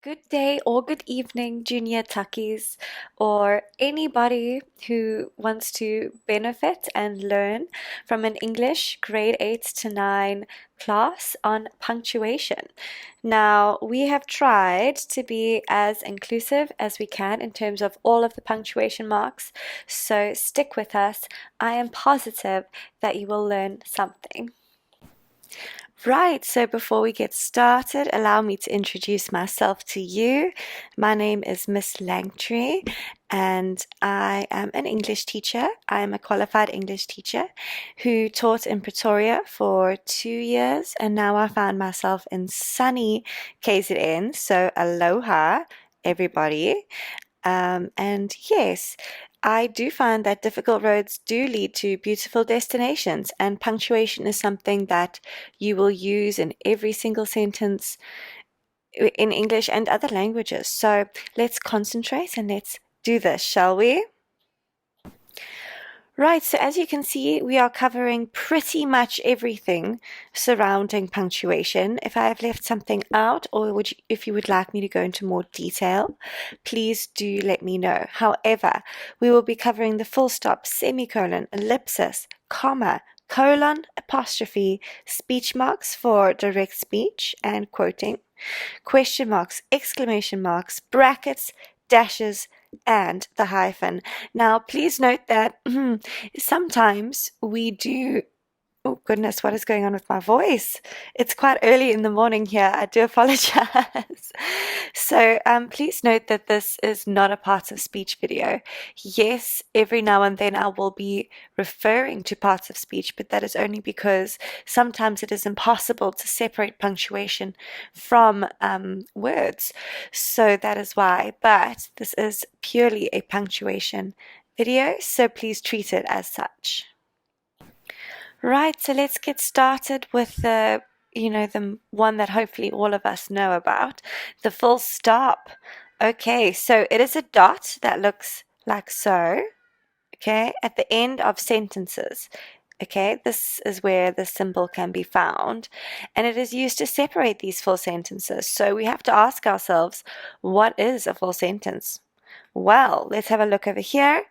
Good day or good evening, junior tuckies, or anybody who wants to benefit and learn from an English grade 8 to 9 class on punctuation. Now, we have tried to be as inclusive as we can in terms of all of the punctuation marks, so stick with us. I am positive that you will learn something. Right, so before we get started, allow me to introduce myself to you. My name is Miss Langtree, and I am an English teacher. I am a qualified English teacher who taught in Pretoria for 2 years, and now I found myself in sunny KZN. So, aloha, everybody. And yes, I do find that difficult roads do lead to beautiful destinations, and punctuation is something that you will use in every single sentence in English and other languages. So let's concentrate and let's do this, shall we? Right, so as you can see, we are covering pretty much everything surrounding punctuation. If I have left something out, or if you would like me to go into more detail, please do let me know. However, we will be covering the full stop, semicolon, ellipsis, comma, colon, apostrophe, speech marks for direct speech and quoting, question marks, exclamation marks, brackets, dashes, and the hyphen. Now, please note that sometimes we do. Oh goodness, what is going on with my voice? It's quite early in the morning here. I do apologize. So, please note that this is not a parts of speech video. Yes, every now and then I will be referring to parts of speech, but that is only because sometimes it is impossible to separate punctuation from words. So that is why. But this is purely a punctuation video, so please treat it as such. Right, so let's get started with the one that hopefully all of us know about, the full stop. Okay, so it is a dot that looks like so, okay, at the end of sentences. Okay, this is where the symbol can be found, and it is used to separate these full sentences. So we have to ask ourselves, what is a full sentence? Well, let's have a look over here.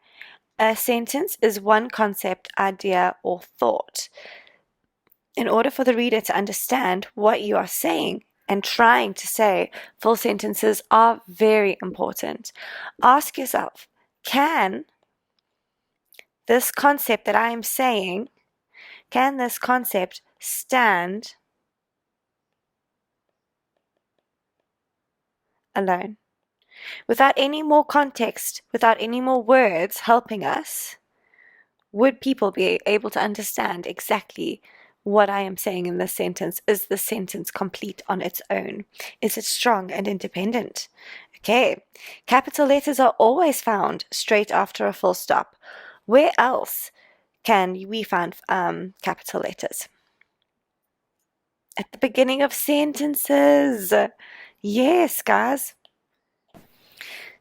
A sentence is one concept, idea, or thought. In order for the reader to understand what you are saying and trying to say, full sentences are very important. Ask yourself, can this concept that I am saying, can this concept stand alone? Without any more context, without any more words helping us, would people be able to understand exactly what I am saying in this sentence? Is the sentence complete on its own? Is it strong and independent? Okay, capital letters are always found straight after a full stop. Where else can we find capital letters? At the beginning of sentences. Yes, guys.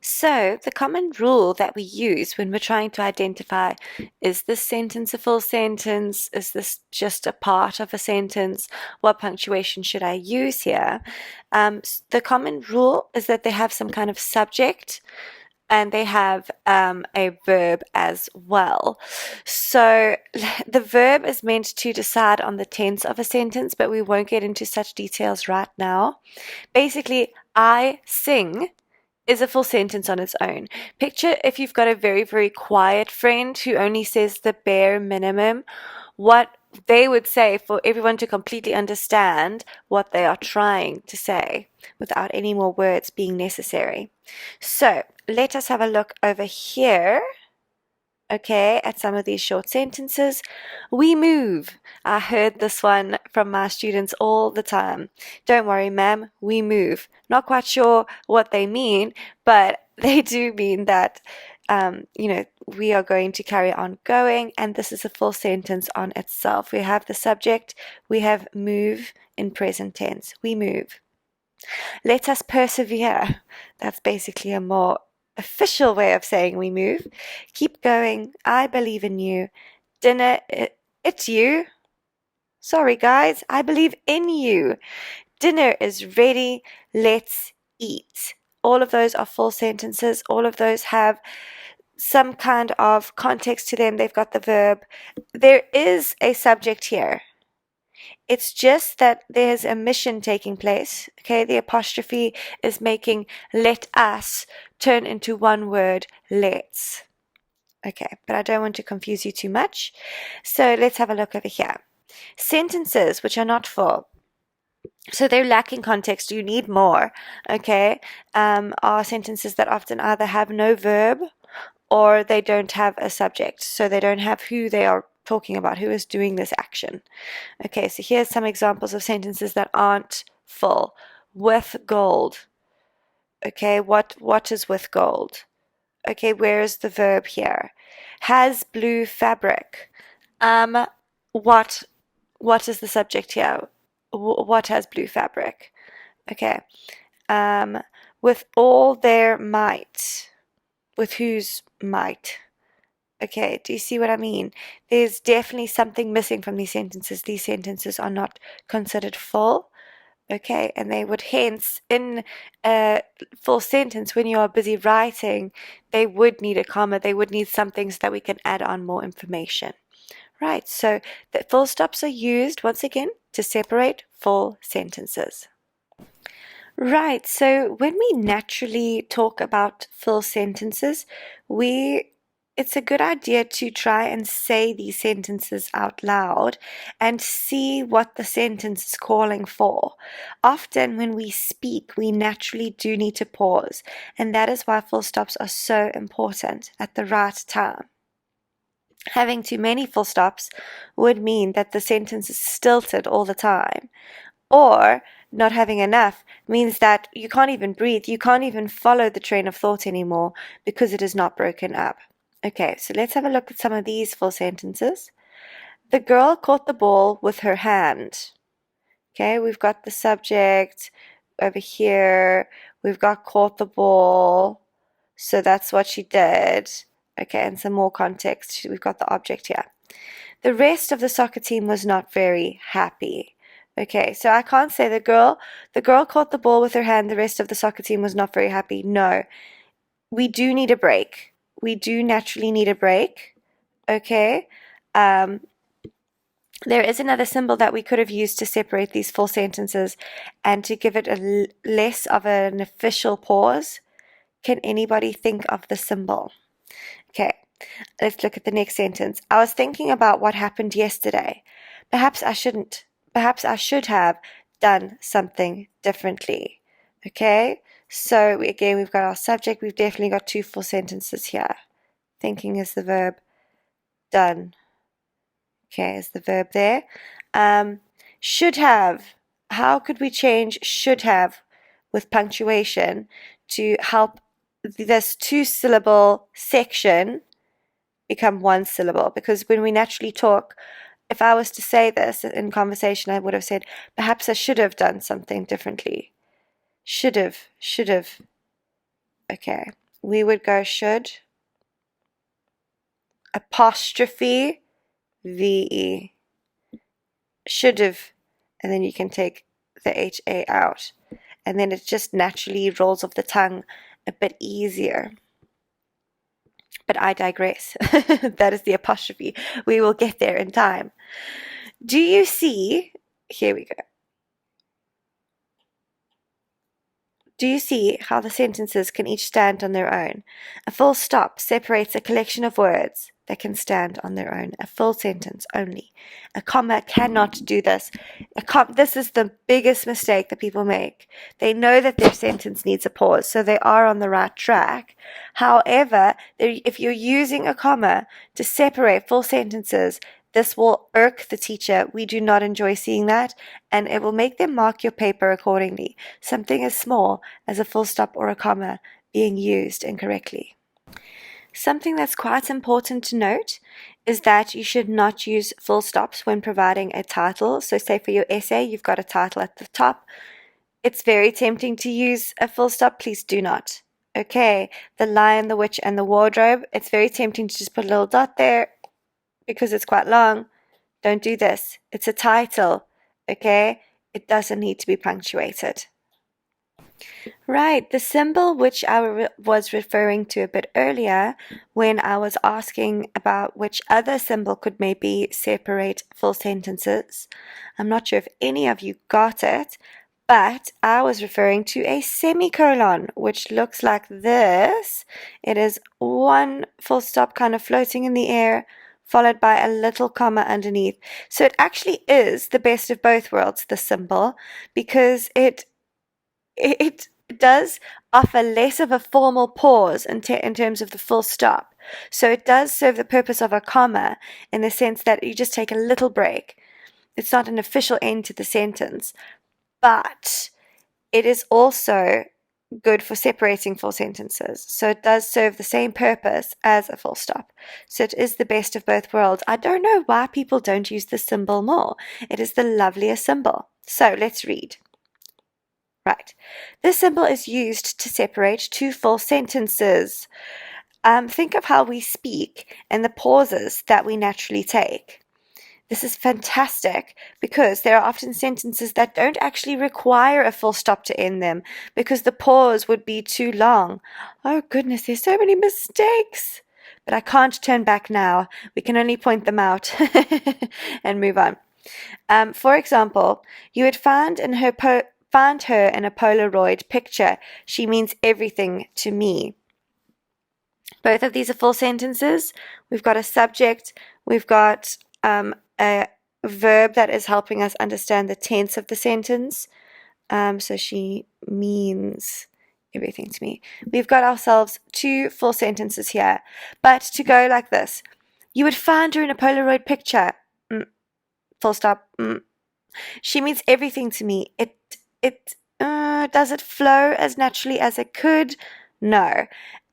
So, the common rule that we use when we're trying to identify, is this sentence a full sentence? Is this just a part of a sentence? What punctuation should I use here? The common rule is that they have some kind of subject and they have a verb as well. So the verb is meant to decide on the tense of a sentence, but we won't get into such details right now. Basically, I sing is a full sentence on its own. Picture if you've got a very, very quiet friend who only says the bare minimum, what they would say for everyone to completely understand what they are trying to say without any more words being necessary. So let us have a look over here. Okay, at some of these short sentences. We move. I heard this one from my students all the time. Don't worry, ma'am, we move. Not quite sure what they mean, but they do mean that, we are going to carry on going, and this is a full sentence on itself. We have the subject, we have move in present tense. We move. Let us persevere. That's basically a more official way of saying we move. Keep going. I believe in you. Dinner, it's you. Sorry, guys. I believe in you. Dinner is ready. Let's eat. All of those are full sentences. All of those have some kind of context to them. They've got the verb. There is a subject here. It's just that there's a mission taking place. Okay, the apostrophe is making let us turn into one word, let's. Okay, but I don't want to confuse you too much. So let's have a look over here. Sentences which are not full. So they're lacking context. You need more. Okay, are sentences that often either have no verb or they don't have a subject. So they don't have who they are talking about, who is doing this action. Okay, so here's some examples of sentences that aren't full. With gold. Okay, what is with gold? Okay, where is the verb here? Has blue fabric. Um, what is the subject here? What has blue fabric? Okay. With all their might. With whose might? Okay, do you see what I mean? There's definitely something missing from these sentences. These sentences are not considered full. Okay, and they would hence, in a full sentence, when you are busy writing, they would need a comma, they would need something so that we can add on more information. Right, so the full stops are used, once again, to separate full sentences. Right, so when we naturally talk about full sentences, it's a good idea to try and say these sentences out loud and see what the sentence is calling for. Often when we speak, we naturally do need to pause, and that is why full stops are so important at the right time. Having too many full stops would mean that the sentence is stilted all the time, or not having enough means that you can't even breathe, you can't even follow the train of thought anymore because it is not broken up. Okay, so let's have a look at some of these full sentences. The girl caught the ball with her hand. Okay, we've got the subject over here. We've got caught the ball. So that's what she did. Okay, and some more context. We've got the object here. The rest of the soccer team was not very happy. Okay, so I can't say the girl caught the ball with her hand. The rest of the soccer team was not very happy. No, we do need a break. We do naturally need a break. Okay. There is another symbol that we could have used to separate these full sentences and to give it less of an official pause. Can anybody think of the symbol? Okay, let's look at the next sentence. I was thinking about what happened yesterday. Perhaps I shouldn't. Perhaps I should have done something differently. Okay, so again, we've got our subject. We've definitely got two full sentences here. Thinking is the verb. Done. Okay, is the verb there. Should have. How could we change should have with punctuation to help this two-syllable section become one syllable? Because when we naturally talk, if I was to say this in conversation, I would have said, perhaps I should have done something differently. Should have. Okay, we would go should, apostrophe, VE. Should have, and then you can take the HA out. And then it just naturally rolls off the tongue a bit easier. But I digress. That is the apostrophe. We will get there in time. Do you see? Here we go. Do you see how the sentences can each stand on their own? A full stop separates a collection of words that can stand on their own. A full sentence only. A comma cannot do this. This is the biggest mistake that people make. They know that their sentence needs a pause, so they are on the right track. However, if you're using a comma to separate full sentences, this will irk the teacher. We do not enjoy seeing that, and it will make them mark your paper accordingly. Something as small as a full stop or a comma being used incorrectly. Something that's quite important to note is that you should not use full stops when providing a title. So say for your essay, you've got a title at the top. It's very tempting to use a full stop. Please do not. Okay, The Lion, the Witch, and the Wardrobe. It's very tempting to just put a little dot there because it's quite long. Don't do this. It's a title. Okay, it doesn't need to be punctuated. Right, the symbol which was referring to a bit earlier when I was asking about which other symbol could maybe separate full sentences. I'm not sure if any of you got it, but I was referring to a semicolon, which looks like this. It is one full stop kind of floating in the air, followed by a little comma underneath. So it actually is the best of both worlds, the symbol, because it does offer less of a formal pause in terms of the full stop. So it does serve the purpose of a comma in the sense that you just take a little break. It's not an official end to the sentence, but it is also good for separating full sentences. So it does serve the same purpose as a full stop. So it is the best of both worlds. I don't know why people don't use the symbol more. It is the loveliest symbol. So let's read. Right. This symbol is used to separate two full sentences. Think of how we speak and the pauses that we naturally take. This is fantastic because there are often sentences that don't actually require a full stop to end them because the pause would be too long. Oh goodness, there's so many mistakes. But I can't turn back now. We can only point them out and move on. For example, you would find her in a Polaroid picture. She means everything to me. Both of these are full sentences. We've got a subject. We've got a verb that is helping us understand the tense of the sentence. So she means everything to me. We've got ourselves two full sentences here. But to go like this, you would find her in a Polaroid picture. Full stop. She means everything to me. Does it flow as naturally as it could? No.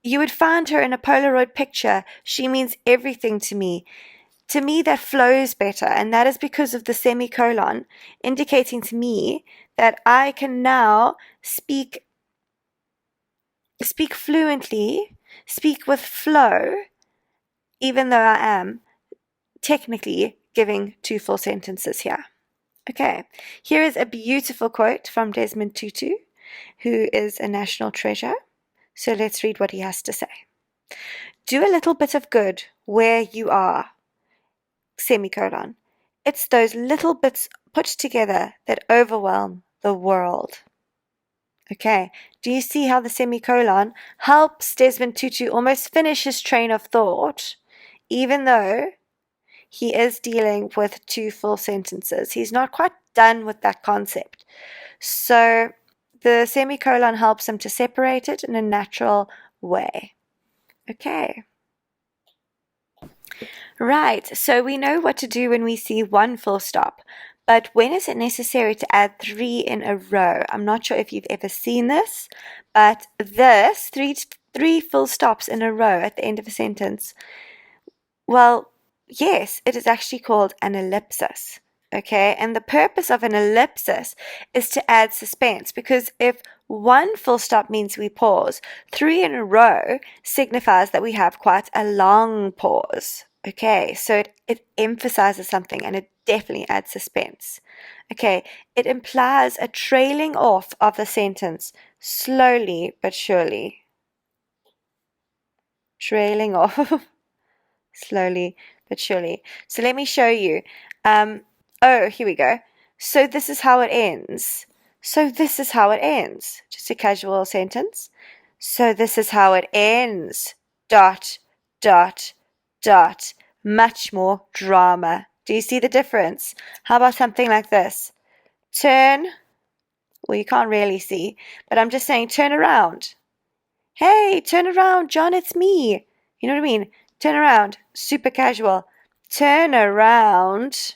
You would find her in a Polaroid picture. She means everything to me. To me, that flows better, and that is because of the semicolon, indicating to me that I can now speak fluently, speak with flow, even though I am technically giving two full sentences here. Okay, here is a beautiful quote from Desmond Tutu, who is a national treasure. So let's read what he has to say. Do a little bit of good where you are, semicolon. It's those little bits put together that overwhelm the world. Okay, do you see how the semicolon helps Desmond Tutu almost finish his train of thought, even though he is dealing with two full sentences? He's not quite done with that concept. So the semicolon helps him to separate it in a natural way. Okay. Right, so we know what to do when we see one full stop, but when is it necessary to add three in a row? I'm not sure if you've ever seen this, but this, three full stops in a row at the end of a sentence, well, yes, it is actually called an ellipsis. Okay, and the purpose of an ellipsis is to add suspense, because if one full stop means we pause, three in a row signifies that we have quite a long pause. Okay, so it emphasizes something and it definitely adds suspense. Okay, it implies a trailing off of the sentence slowly but surely. Trailing off slowly but surely. So let me show you. Oh, here we go. So this is how it ends. So this is how it ends. Just a casual sentence. So this is how it ends. Dot, dot, dot. Much more drama. Do you see the difference? How about something like this? Turn. Well, you can't really see, but I'm just saying turn around. Hey, turn around, John, it's me. You know what I mean? Turn around. Super casual. Turn around.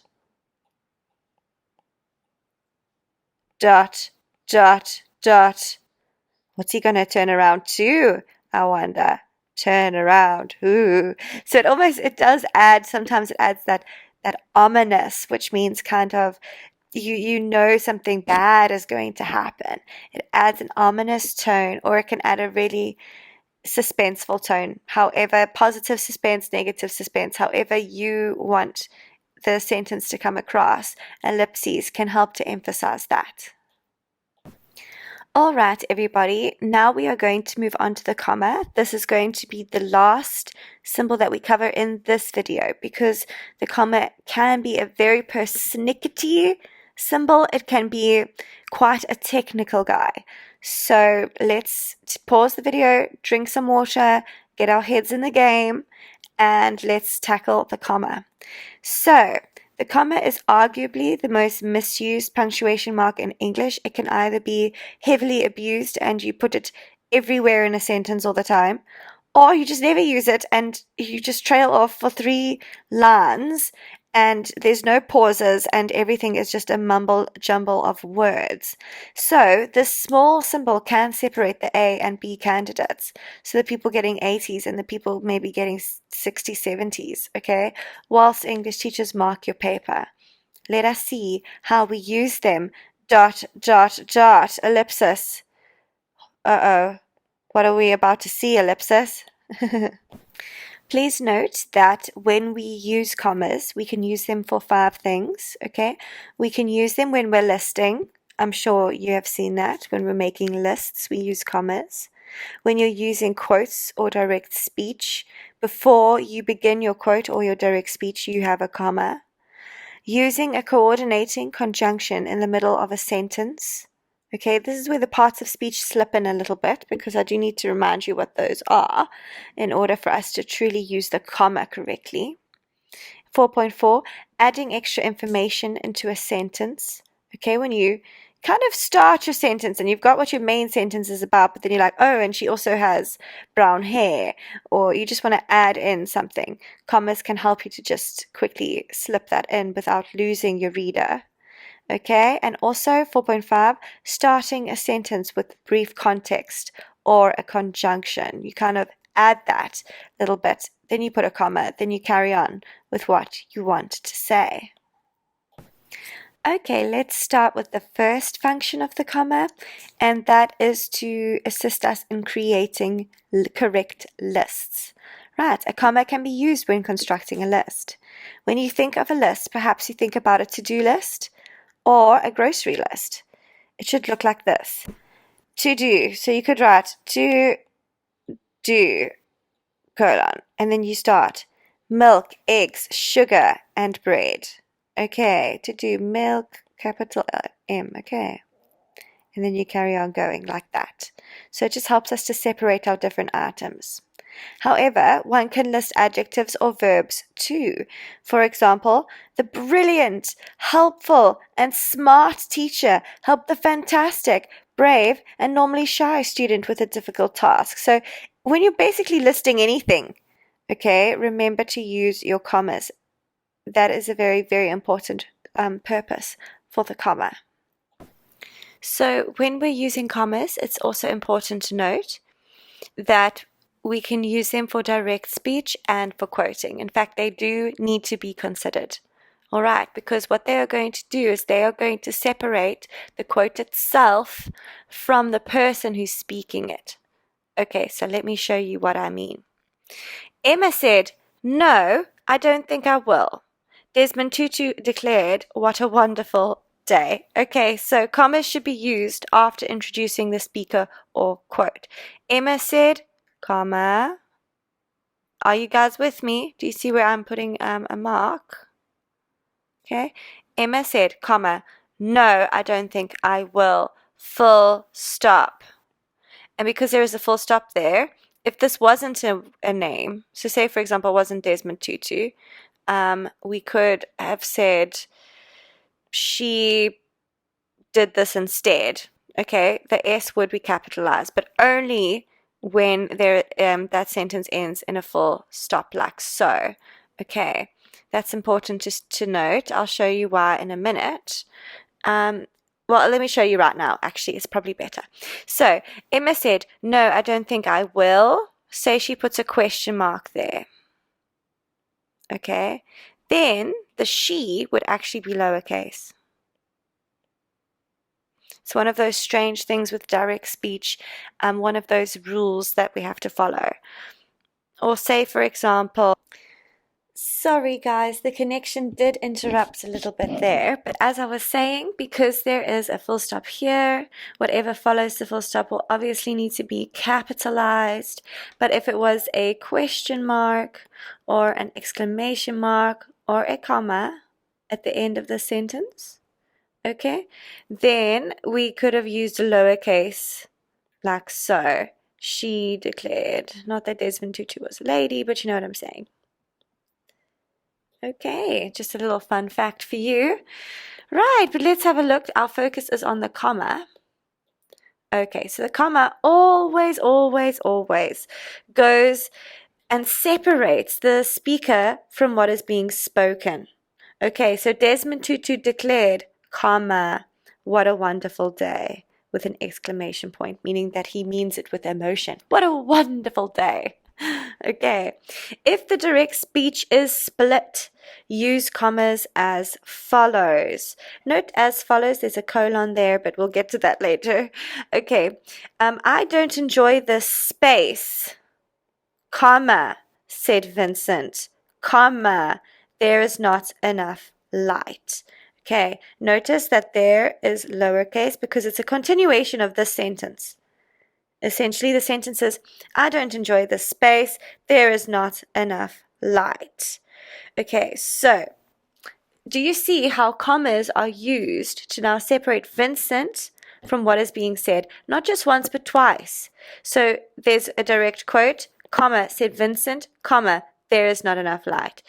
Dot, dot, dot. What's he going to turn around to? I wonder. Turn around. Ooh. So it does add, sometimes it adds that ominous, which means kind of you know something bad is going to happen. It adds an ominous tone, or it can add a really suspenseful tone. However, positive suspense, negative suspense, however you want the sentence to come across, ellipses can help to emphasize that. All right, everybody. Now we are going to move on to the comma. This is going to be the last symbol that we cover in this video because the comma can be a very persnickety symbol. It can be quite a technical guy. So let's pause the video, drink some water, get our heads in the game, and let's tackle the comma. So, the comma is arguably the most misused punctuation mark in English. It can either be heavily abused and you put it everywhere in a sentence all the time, or you just never use it and you just trail off for 3 lines and there's no pauses and everything is just a mumble jumble of words. So this small symbol can separate the A and B candidates. So the people getting 80s and the people maybe getting 60s, 70s, okay? Whilst English teachers mark your paper. Let us see how we use them. Dot, dot, dot, ellipsis. Uh-oh. What are we about to see, ellipsis? Please note that when we use commas, we can use them for 5 things, okay? We can use them when we're listing. I'm sure you have seen that. When we're making lists, we use commas. When you're using quotes or direct speech, before you begin your quote or your direct speech, you have a comma. Using a coordinating conjunction in the middle of a sentence. Okay, this is where the parts of speech slip in a little bit because I do need to remind you what those are in order for us to truly use the comma correctly. 4.4, adding extra information into a sentence. Okay, when you kind of start your sentence and you've got what your main sentence is about, but then you're like, oh, and she also has brown hair, or you just want to add in something. Commas can help you to just quickly slip that in without losing your reader. Okay, and also 4.5, starting a sentence with brief context or a conjunction. You kind of add that little bit, then you put a comma, then you carry on with what you want to say. Okay, let's start with the first function of the comma, and that is to assist us in creating correct lists. Right, a comma can be used when constructing a list. When you think of a list, perhaps you think about a to-do list or a grocery list. It should look like this. To do. So you could write to do, colon, and then you start milk, eggs, sugar, and bread. Okay, to do milk, capital M, okay. And then you carry on going like that. So it just helps us to separate our different items. However, one can list adjectives or verbs too. For example, the brilliant, helpful, and smart teacher helped the fantastic, brave, and normally shy student with a difficult task. So when you're basically listing anything, okay, remember to use your commas. That is a very, very important purpose for the comma. So when we're using commas, it's also important to note that we can use them for direct speech and for quoting. In fact, they do need to be considered. All right, because what they are going to do is they are going to separate the quote itself from the person who's speaking it. Okay, so let me show you what I mean. Emma said, "No, I don't think I will." Desmond Tutu declared, "What a wonderful day." Okay, so commas should be used after introducing the speaker or quote. Emma said, comma. Are you guys with me? Do you see where I'm putting a mark? Okay. Emma said, comma, "No, I don't think I will." Full stop. And because there is a full stop there, if this wasn't a name, so say for example it wasn't Desmond Tutu, we could have said she did this instead. Okay, the S would be capitalized, but only when there that sentence ends in a full stop like so. Okay, that's important to note. I'll show you why in a minute. Well, let me show you right now. Actually, it's probably better. So Emma said, "No, I don't think I will." Say she puts a question mark there. Okay, then the she would actually be lowercase. It's one of those strange things with direct speech, one of those rules that we have to follow. Or say, for example, Sorry, guys, the connection did interrupt a little bit there, but as I was saying, because there is a full stop here, whatever follows the full stop will obviously need to be capitalized. But if it was a question mark or an exclamation mark or a comma at the end of the sentence, okay, then we could have used a lowercase like so. She declared, not that Desmond Tutu was a lady, but you know what I'm saying. Okay, just a little fun fact for you. Right, but let's have a look. Our focus is on the comma. Okay, so the comma always, always, always goes and separates the speaker from what is being spoken. Okay, so Desmond Tutu declared, comma, what a wonderful day, with an exclamation point, meaning that he means it with emotion. What a wonderful day. Okay, if the direct speech is split, use commas as follows. Note as follows, there's a colon there, but we'll get to that later. Okay, I don't enjoy the space, comma, said Vincent, comma, there is not enough light. Okay, notice that there is lowercase because it's a continuation of this sentence. Essentially, the sentence is, I don't enjoy this space. There is not enough light. Okay, so do you see how commas are used to now separate Vincent from what is being said? Not just once, but twice. So there's a direct quote, comma, said Vincent, comma, there is not enough light.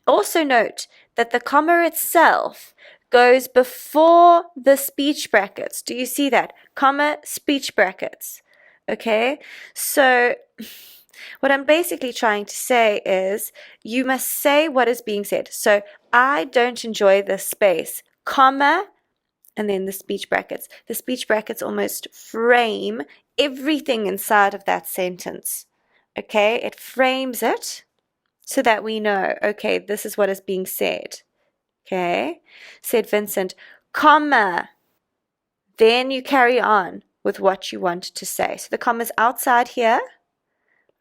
Also note that the comma itself goes before the speech brackets. Do you see that? Comma, speech brackets. Okay, so what I'm basically trying to say is you must say what is being said. So I don't enjoy this space, comma, and then the speech brackets. The speech brackets almost frame everything inside of that sentence. Okay, it frames it so that we know, okay, this is what is being said. Okay, said Vincent, comma, then you carry on with what you want to say. So the comma is outside here,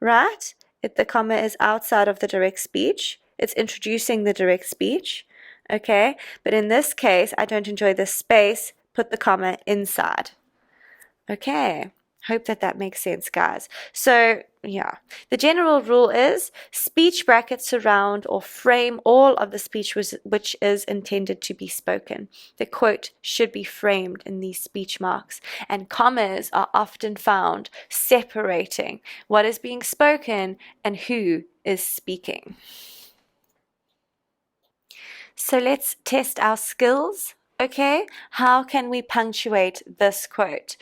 right? The comma is outside of the direct speech. It's introducing the direct speech, okay? But in this case, I don't enjoy this space. Put the comma inside. Okay, hope that makes sense, guys. So, yeah, the general rule is speech brackets surround or frame all of the speech which is intended to be spoken. The quote should be framed in these speech marks, and commas are often found separating what is being spoken and who is speaking. So let's test our skills. Okay, how can we punctuate this quote?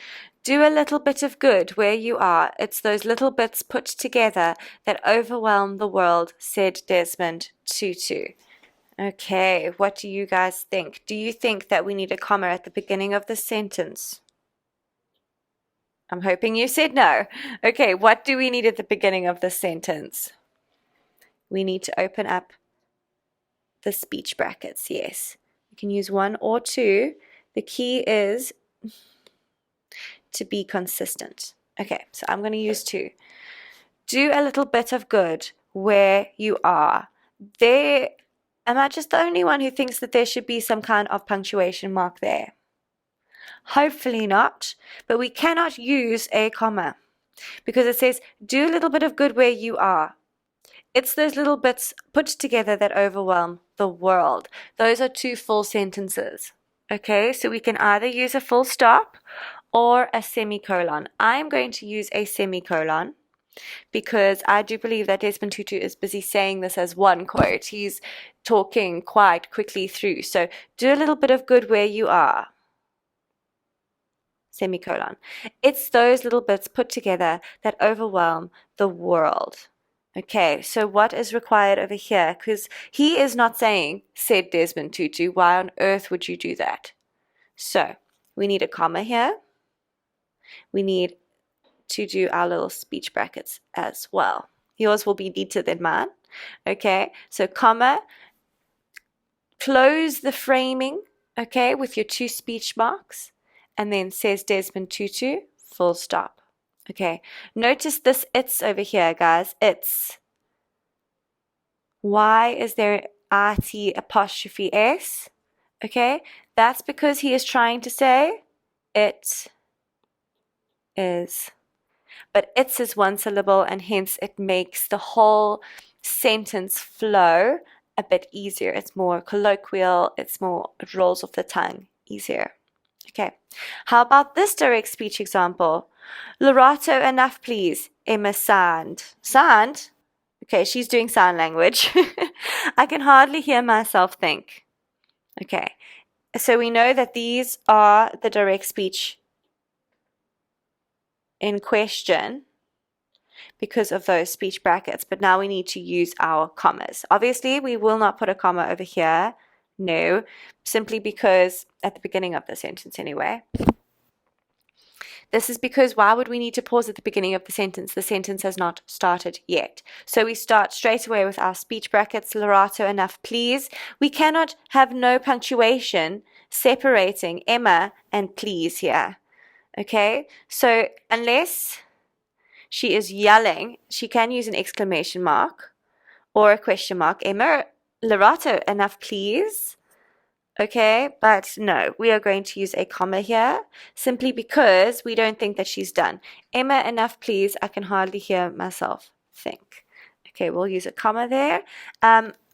Do a little bit of good where you are. It's those little bits put together that overwhelm the world, said Desmond Tutu. Okay, what do you guys think? Do you think that we need a comma at the beginning of the sentence? I'm hoping you said no. Okay, what do we need at the beginning of the sentence? We need to open up the speech brackets, yes. You can use one or two. The key is to be consistent. Okay, so I'm going to use two. Do a little bit of good where you are. There, am I just the only one who thinks that there should be some kind of punctuation mark there? Hopefully not, but we cannot use a comma because it says, do a little bit of good where you are. It's those little bits put together that overwhelm the world. Those are two full sentences. Okay, so we can either use a full stop or a semicolon. I'm going to use a semicolon because I do believe that Desmond Tutu is busy saying this as one quote. He's talking quite quickly through. So do a little bit of good where you are. Semicolon. It's those little bits put together that overwhelm the world. Okay, so what is required over here? Because he is not saying, said Desmond Tutu, why on earth would you do that? So we need a comma here. We need to do our little speech brackets as well. Yours will be neater than mine. Okay, so comma, close the framing, okay, with your two speech marks, and then says Desmond Tutu, full stop. Okay, notice this it's over here, guys. It's Why is there IT apostrophe S? Okay, that's because he is trying to say it is. But it's is one syllable, and hence it makes the whole sentence flow a bit easier. It's more colloquial, it rolls off the tongue easier. Okay, how about this direct speech example? Lorato, enough please. Emma sand. Sand? Okay, she's doing sign language. I can hardly hear myself think. Okay, so we know that these are the direct speech in question because of those speech brackets, but now we need to use our commas. Obviously, we will not put a comma over here. No, simply because at the beginning of the sentence anyway. This is because why would we need to pause at the beginning of the sentence? The sentence has not started yet. So we start straight away with our speech brackets. Lorato, enough please. We cannot have no punctuation separating Emma and please here. Okay, so unless she is yelling, she can use an exclamation mark or a question mark. Emma, Lorato, enough please. Okay, but no, we are going to use a comma here simply because we don't think that she's done. Emma, enough please. I can hardly hear myself think. Okay, we'll use a comma there.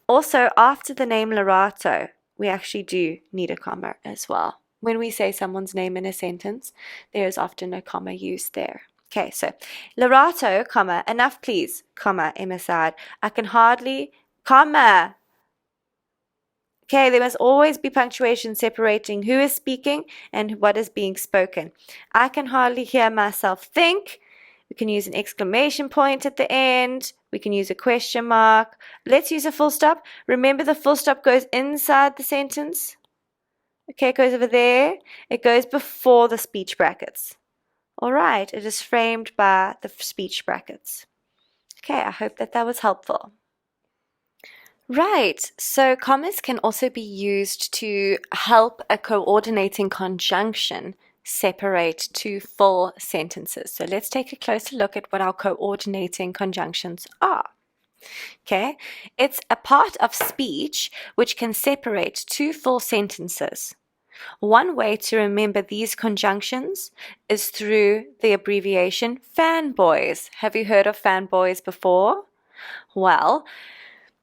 Also, after the name Lorato, we actually do need a comma as well. When we say someone's name in a sentence, there is often a comma used there. Okay, so Lorato, comma, enough please, comma, Emma sighed. I can hardly, comma. Okay, there must always be punctuation separating who is speaking and what is being spoken. I can hardly hear myself think. We can use an exclamation point at the end. We can use a question mark. Let's use a full stop. Remember, the full stop goes inside the sentence. Okay, it goes over there. It goes before the speech brackets. All right, it is framed by the speech brackets. Okay, I hope that was helpful. Right, so commas can also be used to help a coordinating conjunction separate two full sentences. So let's take a closer look at what our coordinating conjunctions are. Okay, it's a part of speech which can separate two full sentences. One way to remember these conjunctions is through the abbreviation fanboys. Have you heard of fanboys before? Well,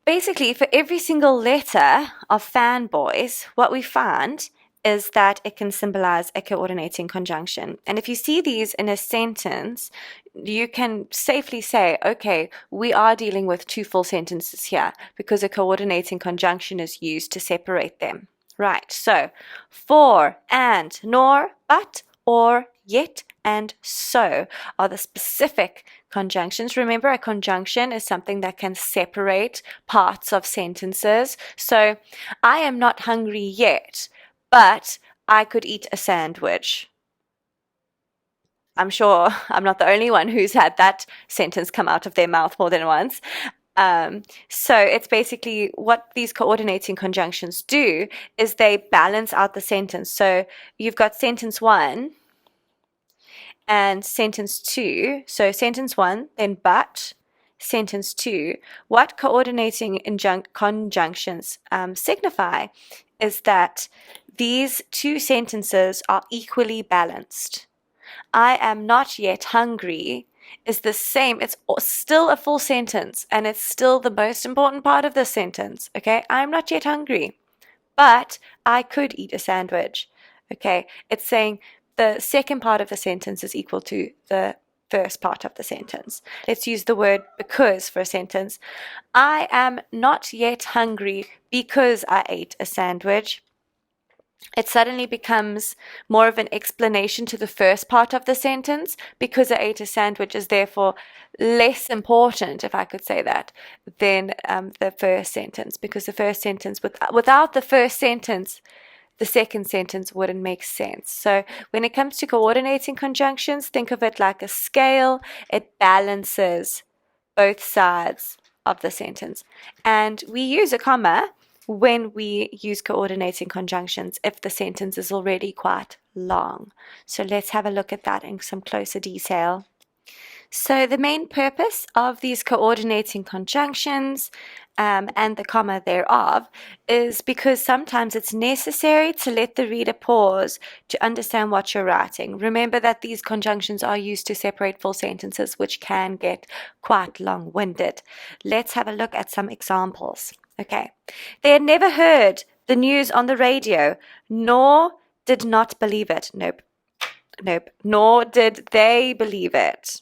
basically, for every single letter of fanboys, what we find is that it can symbolize a coordinating conjunction. And if you see these in a sentence, you can safely say, okay, we are dealing with two full sentences here because a coordinating conjunction is used to separate them. Right, so for, and, nor, but, or, yet, and so are the specific conjunctions. Remember, a conjunction is something that can separate parts of sentences. So, I am not hungry yet, but I could eat a sandwich. I'm sure I'm not the only one who's had that sentence come out of their mouth more than once. So it's basically what these coordinating conjunctions do is they balance out the sentence. So you've got sentence one and sentence two. So sentence one, then but, sentence two. What coordinating conjunctions signify is that these two sentences are equally balanced. I am not yet hungry is the same. It's still a full sentence, and it's still the most important part of the sentence. Okay, I'm not yet hungry, but I could eat a sandwich. Okay, it's saying the second part of the sentence is equal to the first part of the sentence. Let's use the word because for a sentence. I am not yet hungry because I ate a sandwich. It suddenly becomes more of an explanation to the first part of the sentence because I ate a sandwich is therefore less important, if I could say that, than the first sentence, because the first sentence, without the first sentence, the second sentence wouldn't make sense. So when it comes to coordinating conjunctions, think of it like a scale. It balances both sides of the sentence. And we use a comma when we use coordinating conjunctions if the sentence is already quite long. So let's have a look at that in some closer detail. So the main purpose of these coordinating conjunctions and the comma thereof is because sometimes it's necessary to let the reader pause to understand what you're writing. Remember that these conjunctions are used to separate full sentences, which can get quite long-winded. Let's have a look at some examples. Okay. They had never heard the news on the radio, nor did not believe it. Nope. Nor did they believe it.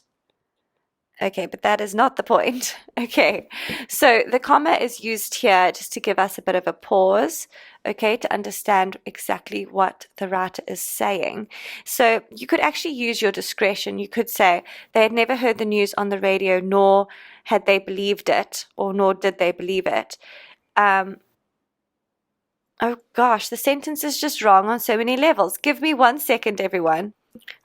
Okay, but that is not the point. Okay, so the comma is used here just to give us a bit of a pause, okay, to understand exactly what the writer is saying. So you could actually use your discretion. You could say, they had never heard the news on the radio, nor had they believed it, or nor did they believe it. Oh gosh, the sentence is just wrong on so many levels. Give me 1 second, everyone.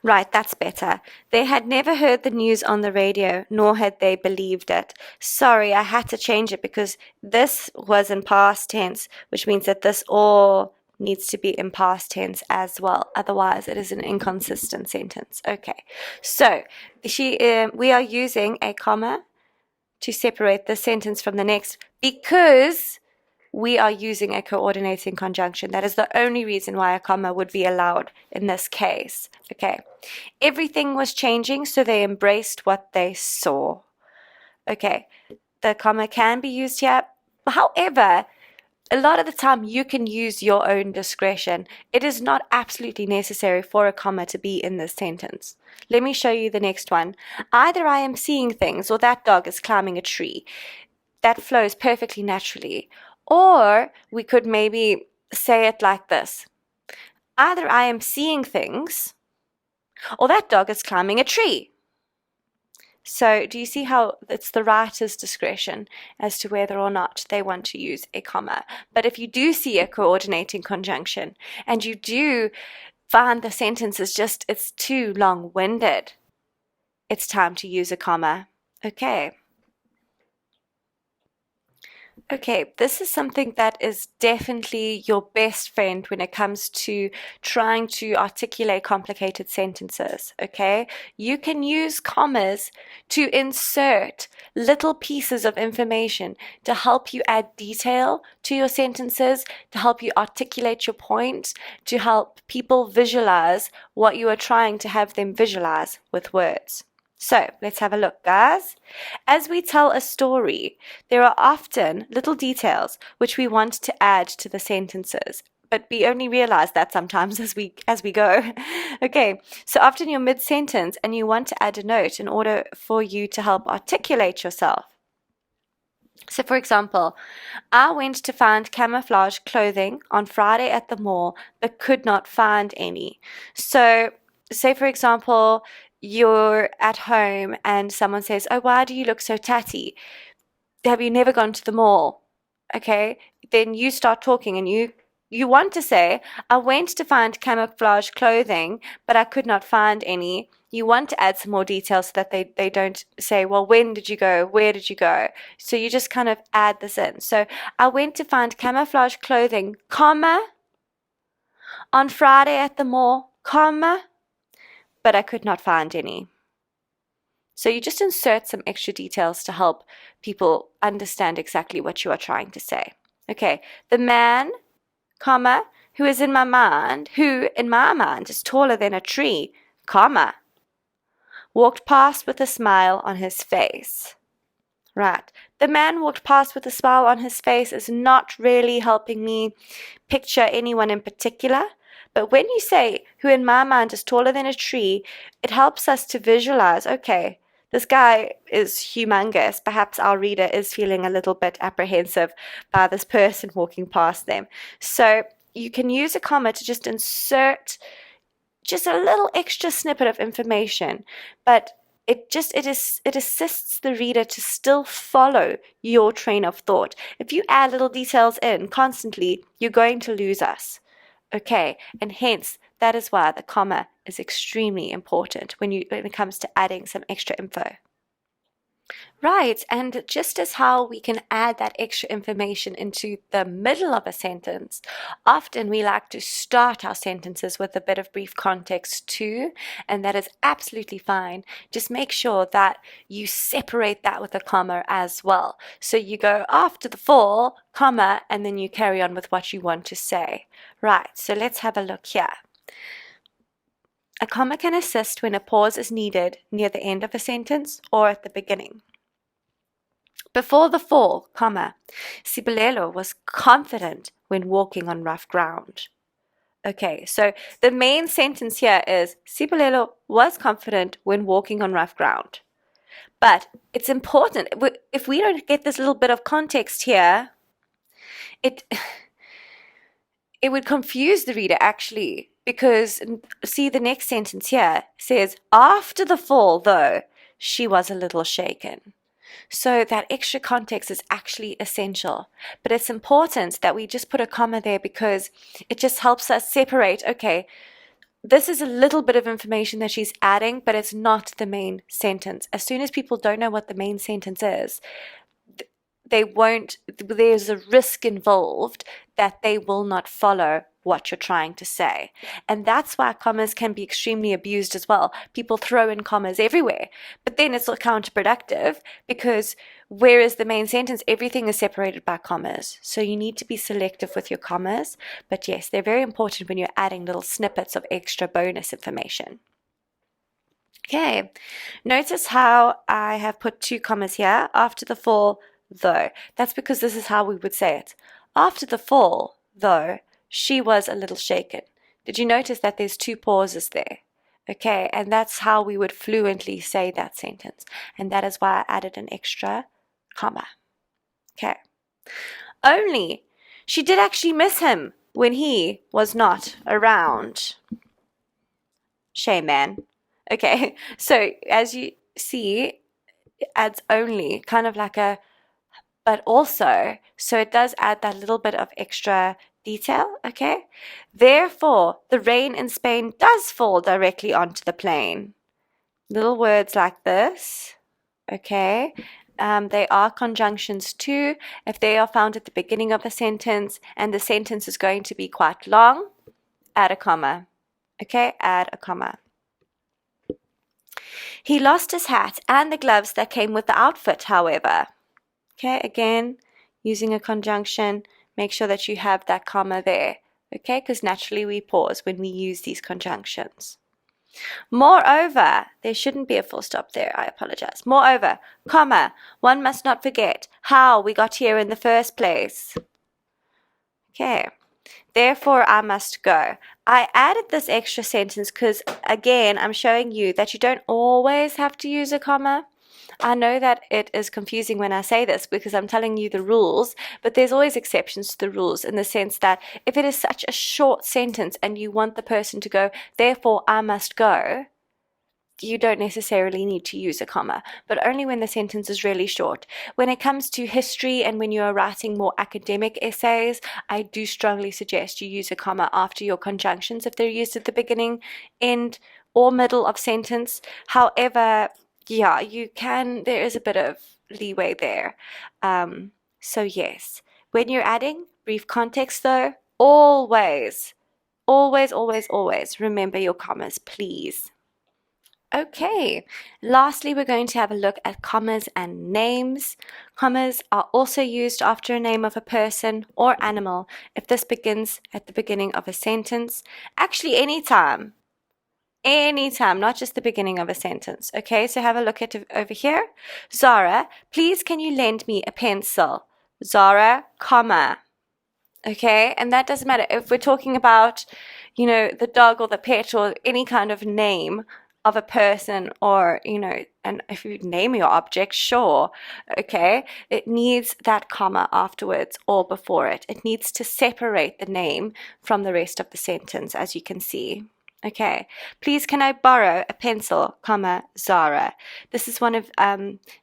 Right, that's better. They had never heard the news on the radio, nor had they believed it. Sorry, I had to change it because this was in past tense, which means that this all needs to be in past tense as well. Otherwise, it is an inconsistent sentence. Okay, so we are using a comma to separate the sentence from the next because we are using a coordinating conjunction. That is the only reason why a comma would be allowed in this case. Okay. Everything was changing, so they embraced what they saw. Okay. The comma can be used here. However, a lot of the time you can use your own discretion. It is not absolutely necessary for a comma to be in this sentence. Let me show you the next one. Either I am seeing things or that dog is climbing a tree. That flows perfectly naturally. Or we could maybe say it like this. Either I am seeing things or that dog is climbing a tree. So do you see how it's the writer's discretion as to whether or not they want to use a comma? But if you do see a coordinating conjunction and you do find the sentence is just, it's too long-winded, it's time to use a comma. Okay. Okay, this is something that is definitely your best friend when it comes to trying to articulate complicated sentences, okay? You can use commas to insert little pieces of information to help you add detail to your sentences, to help you articulate your point, to help people visualize what you are trying to have them visualize with words. So let's have a look, guys. As we tell a story, there are often little details which we want to add to the sentences, but we only realize that sometimes as we go. Okay, so often you're mid-sentence and you want to add a note in order for you to help articulate yourself. So for example, I went to find camouflage clothing on Friday at the mall, but could not find any. So say for example, you're at home and someone says, oh, why do you look so tatty? Have you never gone to the mall? Okay, then you start talking and you want to say, I went to find camouflage clothing, but I could not find any. You want to add some more details so that they don't say, well, when did you go? Where did you go? So you just kind of add this in. So I went to find camouflage clothing, comma, on Friday at the mall, comma, but I could not find any. So you just insert some extra details to help people understand exactly what you are trying to say. Okay, the man, comma, who in my mind is taller than a tree, comma, walked past with a smile on his face. Right, the man walked past with a smile on his face is not really helping me picture anyone in particular. But when you say, who in my mind is taller than a tree, it helps us to visualize, okay, this guy is humongous. Perhaps our reader is feeling a little bit apprehensive by this person walking past them. So you can use a comma to just insert just a little extra snippet of information, but it assists the reader to still follow your train of thought. If you add little details in constantly, you're going to lose us. Okay, and hence that is why the comma is extremely important when it comes to adding some extra info. Right, and just as how we can add that extra information into the middle of a sentence, often we like to start our sentences with a bit of brief context too, and that is absolutely fine. Just make sure that you separate that with a comma as well. So you go after the fall, comma, and then you carry on with what you want to say. Right, so let's have a look here. A comma can assist when a pause is needed near the end of a sentence or at the beginning. Before the fall, comma, Sibulelo was confident when walking on rough ground. Okay, so the main sentence here is Sibulelo was confident when walking on rough ground. But it's important, if we don't get this little bit of context here, it it would confuse the reader actually, because see the next sentence here says, after the fall, though, she was a little shaken. So that extra context is actually essential. But it's important that we just put a comma there because it just helps us separate, okay, this is a little bit of information that she's adding, but it's not the main sentence. As soon as people don't know what the main sentence is, there's a risk involved that they will not follow what you're trying to say. And that's why commas can be extremely abused as well. People throw in commas everywhere, but then it's counterproductive because where is the main sentence? Everything is separated by commas. So you need to be selective with your commas. But yes, they're very important when you're adding little snippets of extra bonus information. Okay, notice how I have put 2 commas here after the fall, though. That's because this is how we would say it. After the fall, though, she was a little shaken. Did you notice that there's 2 pauses there? Okay, and that's how we would fluently say that sentence. And that is why I added an extra comma. Okay. Only, she did actually miss him when he was not around. Shame, man. Okay, so as you see, it adds only, kind of like a but also, so it does add that little bit of extra detail, okay? Therefore, the rain in Spain does fall directly onto the plain. Little words like this, okay? They are conjunctions too. If they are found at the beginning of a sentence and the sentence is going to be quite long, add a comma, okay? Add a comma. He lost his hat and the gloves that came with the outfit, however. Okay, again, using a conjunction, make sure that you have that comma there, okay, because naturally we pause when we use these conjunctions. Moreover, there shouldn't be a full stop there, I apologize. Moreover, comma, one must not forget how we got here in the first place. Okay, therefore I must go. I added this extra sentence because, again, I'm showing you that you don't always have to use a comma. I know that it is confusing when I say this because I'm telling you the rules, but there's always exceptions to the rules in the sense that if it is such a short sentence and you want the person to go, therefore I must go, you don't necessarily need to use a comma, but only when the sentence is really short. When it comes to history and when you are writing more academic essays, I do strongly suggest you use a comma after your conjunctions if they're used at the beginning, end, or middle of sentence. However, yeah, you can, there is a bit of leeway there. So yes, when you're adding brief context though, always remember your commas, please. Okay, lastly, we're going to have a look at commas and names. Commas are also used after a name of a person or animal if this begins at the beginning of a sentence. Actually, anytime, not just the beginning of a sentence. Okay, so have a look at over here. Zara, please can you lend me a pencil? Zara, comma. Okay, and that doesn't matter if we're talking about, you know, the dog or the pet or any kind of name of a person or, you know, and if you name your object, sure, okay, it needs that comma afterwards or before it. It needs to separate the name from the rest of the sentence, as you can see. Okay, please can I borrow a pencil, comma, Zara. This is one of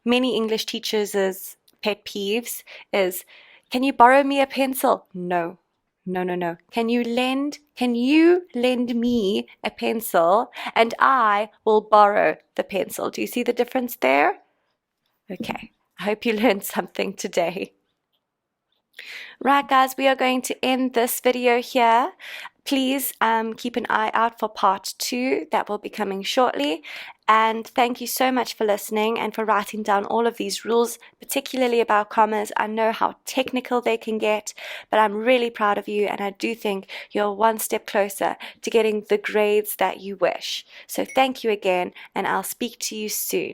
many English teachers' pet peeves is, can you borrow me a pencil? No. No. Can you lend me a pencil and I will borrow the pencil? Do you see the difference there? Okay, I hope you learned something today. Right, guys, we are going to end this video here. Please keep an eye out for part 2 that will be coming shortly. And thank you so much for listening and for writing down all of these rules, particularly about commas. I know how technical they can get, but I'm really proud of you, and I do think you're one step closer to getting the grades that you wish. So thank you again, and I'll speak to you soon.